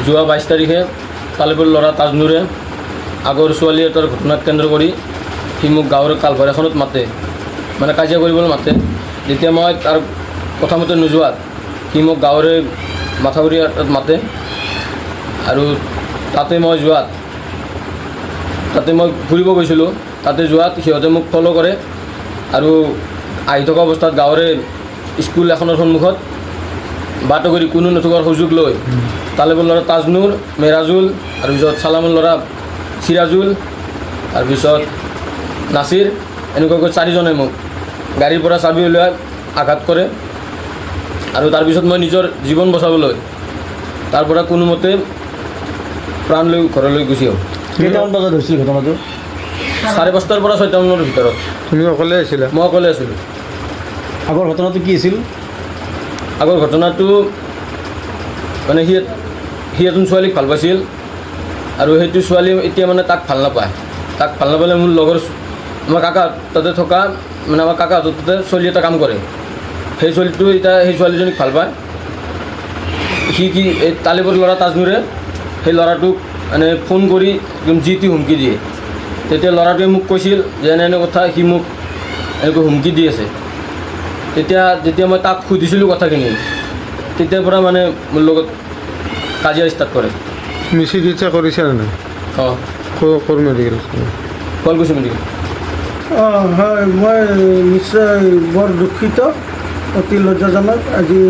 যোৱা 22 তাৰিখে তালিবৰ ল'ৰা তাজনুৰে আগৰ ছোৱালী এটাৰ ঘটনাক কেন্দ্ৰ কৰি সি মোক গাঁৱৰ কালভাৰ এখনত মাতে, মানে কাজিয়া কৰিবলৈ মাতে। যেতিয়া মই তাৰ কথামতে নোযোৱাত সি মোক গাঁৱৰে মাথাগুৰি এটাত মাতে আৰু তাতে মই ফুৰিব গৈছিলোঁ। তাতে যোৱাত সিহঁতে মোক ফ'ল' কৰে আৰু আহি থকা অৱস্থাত গাঁৱৰে স্কুল এখনৰ সন্মুখত বাট কৰি কোনো নথকাৰ সুযোগ লৈ তালিবৰ ল'ৰা তাজনুৰ, মেৰাজুল আৰু পিছত চালামৰ ল'ৰা চিৰাজুল তাৰপিছত নাছিৰ এনেকুৱাকৈ 4জনে মোক গাড়ীৰ পৰা চাবি উলিয়াই আঘাত কৰে আৰু তাৰপিছত মই নিজৰ জীৱন বচাবলৈ তাৰ পৰা কোনোমতে প্ৰাণ লৈ ঘৰলৈ গুচি আহোঁ। কেইটামান বজাত হৈছিল ঘটনাটো? 5:30 পৰা 6টা মানৰ ভিতৰত। তুমি অকলে আছিলা? মই অকলে আছিলোঁ। আগৰ ঘটনাটো কি আছিল? আগৰ ঘটনাটো মানে সি এজন ছোৱালীক ভাল পাইছিল আৰু সেইটো ছোৱালী এতিয়া মানে তাক ভাল নাপায়। তাক ভাল নাপালে মোৰ লগৰ আমাৰ কাকা তাতে থকা মানে আমাৰ কাকা তাতে ছোৱালী এটা কাম কৰে। সেই ছোৱালীটো এতিয়া সেই ছোৱালীজনীক ভাল পায়। সি কি এই তালিবৰ ল'ৰা তাজনুৰে সেই ল'ৰাটোক মানে ফোন কৰি যি টি হুমকি দিয়ে। তেতিয়া ল'ৰাটোৱে মোক কৈছিল যে এনে কথা সি মোক এনেকৈ হুমকি দি আছে। যেতিয়া মই তাক সুধিছিলোঁ কথাখিনি তেতিয়াৰ পৰা মানে মোৰ লগত কাজিয়া ষ্টাৰ্ট কৰে। তুমি চিকিৎসা কৰিছা নে নাই? অঁ, ক'ৰ মেডিকেল? শুৱালকুছি মেডিকেল। হয়, মই নিশ্চয় বৰ দুখিত, অতি লজ্জাজনক। আজি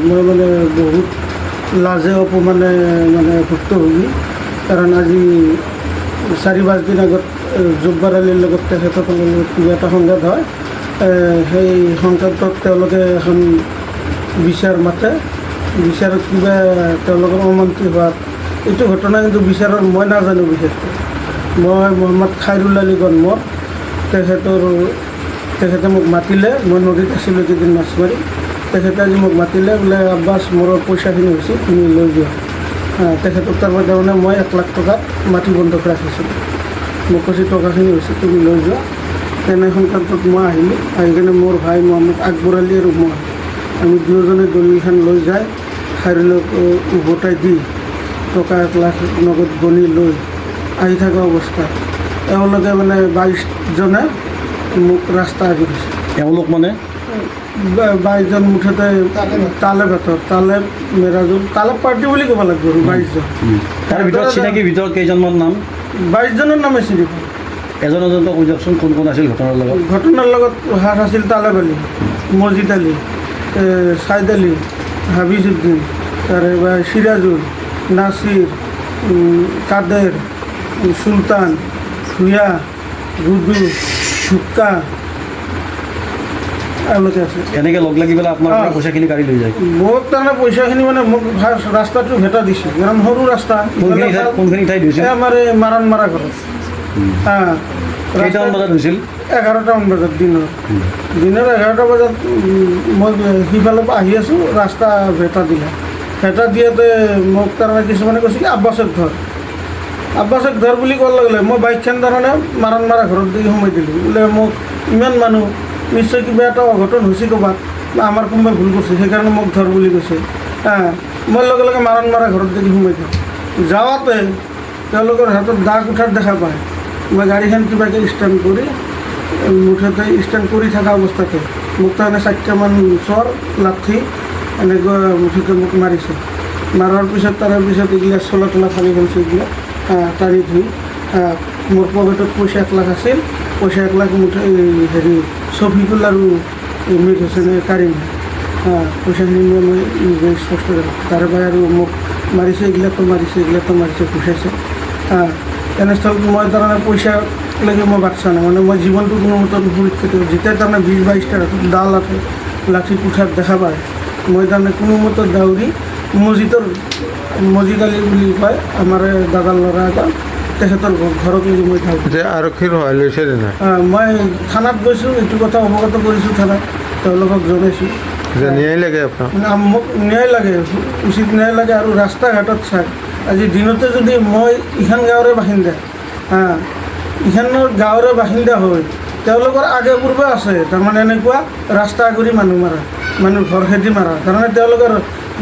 মই মানে বহুত লাজে অপমানে মানে ভুক্তভোগী। কাৰণ আজি 4-5 দিন আগত জব্বাৰ আলীৰ লগত তেখেতসকলৰ লগত কিবা এটা সংঘাত হয়। সেই সংঘাতত তেওঁলোকে এখন বিচাৰ মাতে। বিচাৰত কিবা তেওঁলোকৰ অমান্তি হোৱাত এইটো ঘটনা কিন্তু বিচাৰৰ মই নাজানো বিশেষকৈ। মই মোহাম্মদ খাইৰুল আলী গণমৰ তেখেতে মোক মাতিলে। মই নদীত আছিলোঁ কেইদিন মাছ মাৰি। তেখেতে আজি মোক মাতিলে, বোলে আব্বাছ মোৰ পইচাখিনি হৈছে তুমি লৈ যোৱা। তেখেতক তাৰমানে মই 1 লাখ টকাত মাটি বন্ধক ৰাখিছিলোঁ। মোক কৈছে টকাখিনি হৈছে তুমি লৈ যোৱা। তেনে সংক্ৰান্তত মই আহিলোঁ। আহি কিনে মোৰ ভাই মোহাম্মদ আকবৰ আলী আৰু মই আমি দুয়োজনে দলিলখন লৈ যায় খাইৰুলক উভতাই দি টকা 1 লাখ নগদ গণি লৈ আহি থকা অৱস্থাত এওঁলোকে মানে 22জনে মোক ৰাস্তা আগিছে। এওঁলোক মানে 22জন মুঠতে তালেব মেৰাজুল তালেব পাৰ্টি বুলি ক'ব লাগিব আৰু 22জন। তাৰ ভিতৰত চিনাকি ভিতৰত কেইজনমান নাম? 22জনৰ নামে চিনি পাওঁ। এজন এজনকৈ কৈ যাওকচোন কোন কোন আছিল ঘটনাৰ লগত? ঘটনাৰ লগত আছিল তালেব আলী, মজিদ আলী, ছাইদ আলী, হাবিজুদ্দিন, তাৰে চিৰাজুল, নাছিৰ, কাদের, সুলতান, ভূঞা, গুডু, ঢুক্কা এওঁলোকে আছে। এনেকৈ লগ লাগি পেলাই আপোনাৰ পৰা পইচাখিনি কাঢ়ি লৈ যায়? মোক তাৰমানে পইচাখিনি মানে মোক ৰাস্তাটো ভেটা দিছিল। কাৰণ সৰু ৰাস্তা। কোনখিনি ঠাইত হৈছিল? আমাৰ এই মাৰণ মাৰা ঘৰত। কেইটামান বজাত হৈছিল? 11টামান বজাত দিনৰ 11টা বজাত মই সিফালৰ পৰা আহি আছোঁ, ৰাস্তা ভেটা দিলে। ভেটা দিয়াতে মোক তাৰমানে কিছুমানে কৈছে কি আব্বাছক ধৰ বুলি কোৱাৰ লগে লগে মই বাইকখন তাৰমানে মাৰণ মাৰা ঘৰত দি সোমাই দিলোঁ। বোলে মোক ইমান মানুহ নিশ্চয় কিবা এটা অঘটন হৈছে ক'ৰবাত, আমাৰ কোনোবাই ভুল কৰিছে সেইকাৰণে মোক ধৰ বুলি কৈছে। মই লগে লগে মাৰণ মাৰা ঘৰত দেখি সোমাই দিওঁ। যাওঁতে তেওঁলোকৰ হাতত দাগ উঠাৰ দেখা পায়। মই গাড়ীখন কিবাকৈ ষ্টেণ্ড কৰি মুঠতে ষ্টেণ্ড কৰি থকা অৱস্থাতে মোক তাৰমানে 4টামান চৰ লাঠি এনেকৈ মুঠতে মোক মাৰিছে। মাৰাৰ পিছত তাৰে পিছত এইগিলা চলা তলা ফালি গৈছে। এইগিলা টানি ধুই মোৰ পকেটত পইচা 1 লাখ আছিল। পইচা 1 লাখ মুঠে ছফিকুল আৰু মিৰ হুছেইনে কাৰিম পইচাখিনি মই নিজে স্পষ্ট কৰোঁ। তাৰে পৰা আৰু মোক মাৰিছে, এইগিলাকো মাৰিছে ঘুচাইছে। তেনেস্থলত মই তাৰমানে পইচা লৈকে মই বাচ্ছা নাই, মানে মই জীৱনটো কোনো মতে সুৰক্ষিত। যেতিয়া তাৰমানে 20-22টা ডাল লাঠি কোঠাত দেখা পায়, মই তাৰমানে কোনো মতে দাউৰি মজিদ আলী বুলি কয় আমাৰ দাদাৰ ল'ৰা এটা, তেখেতৰ ঘৰত লাগি মই থাকোঁ। এতিয়া আৰক্ষীৰ সহায় লৈছে নে নাই? মই থানাত গৈছোঁ, এইটো কথা অৱগত কৰিছোঁ থানাত, তেওঁলোকক জনাইছোঁ যে ন্যায় লাগে আপোনাক? মোক ন্যায় লাগে, উচিত ন্যায় লাগে। আৰু ৰাস্তা ঘাটত চাই আজি দিনতে যদি মই ইখন গাঁৱৰে বাসিন্দা, ইখনৰ গাঁৱৰে বাসিন্দা হৈ তেওঁলোকৰ আগে পূৰ্বে আছে তাৰমানে এনেকুৱা ৰাস্তা আগুৰি মানুহ মাৰা, মানুহ ঘৰ খেদি মাৰা। তাৰমানে তেওঁলোকৰ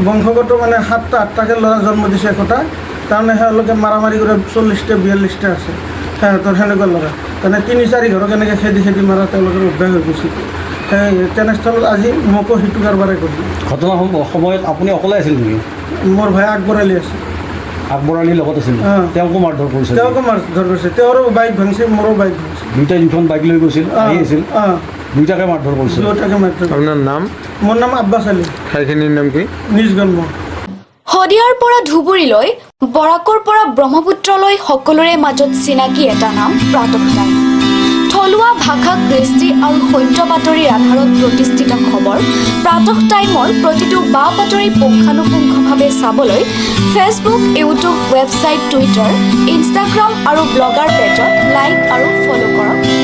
বংশগত মানে 7টা 8টাকৈ ল'ৰা জন্ম দিছে একোটা। তাৰমানে তেওঁলোকে মাৰামাৰি কৰে 40টা 42টা আছে সিহঁতৰ সেনেকুৱা ল'ৰা তাৰমানে 3-4 ঘৰক এনেকৈ খেদি মাৰা তেওঁলোকৰ অভ্যাস হৈ গৈছে সেই তেনেস্থলত আজি মোকো সেইটো কাৰবাৰে কৰিলে ঘটনা সময়ত আপুনি অকলে আছিল নেকি মোৰ ভাই আকবৰ আলী আছে আকবৰ আলীৰ লগত আছিল অঁ। তেওঁকো মাৰধৰ কৰিছিল তেওঁকো মাৰধৰ কৰিছে তেওঁৰো বাইক ভাঙিছে মোৰো বাইক ভাঙিছে দুইটাই দুখন বাইক লৈ গৈছিল আহি আছিল অঁ দুইটাকে মাৰধৰ কৰিছিল দুয়োটাকে মাৰধৰ কৰিছে। আপোনাৰ নাম মোৰ নাম আব্বাছ আলী ঠাইখিনিৰ নাম কি নিজ জন্ম শদিয়াৰ পৰা ধুবুৰীলৈ বৰাকৰ পৰা ব্ৰহ্মপুত্ৰলৈ সকলোৰে মাজত চিনাকি এটা নাম প্ৰাতঃ টাইম থলুৱা ভাষা কৃষ্টি আৰু সত্য বাতৰিৰ আধাৰত প্ৰতিষ্ঠিত খবৰ প্ৰাতঃ টাইমৰ প্ৰতিটো বা বাতৰি পুংখানুপুংখভাৱে চাবলৈ Facebook YouTube website Twitter Instagram আৰু ব্লগাৰ পেজত লাইক আৰু ফ'ল' কৰক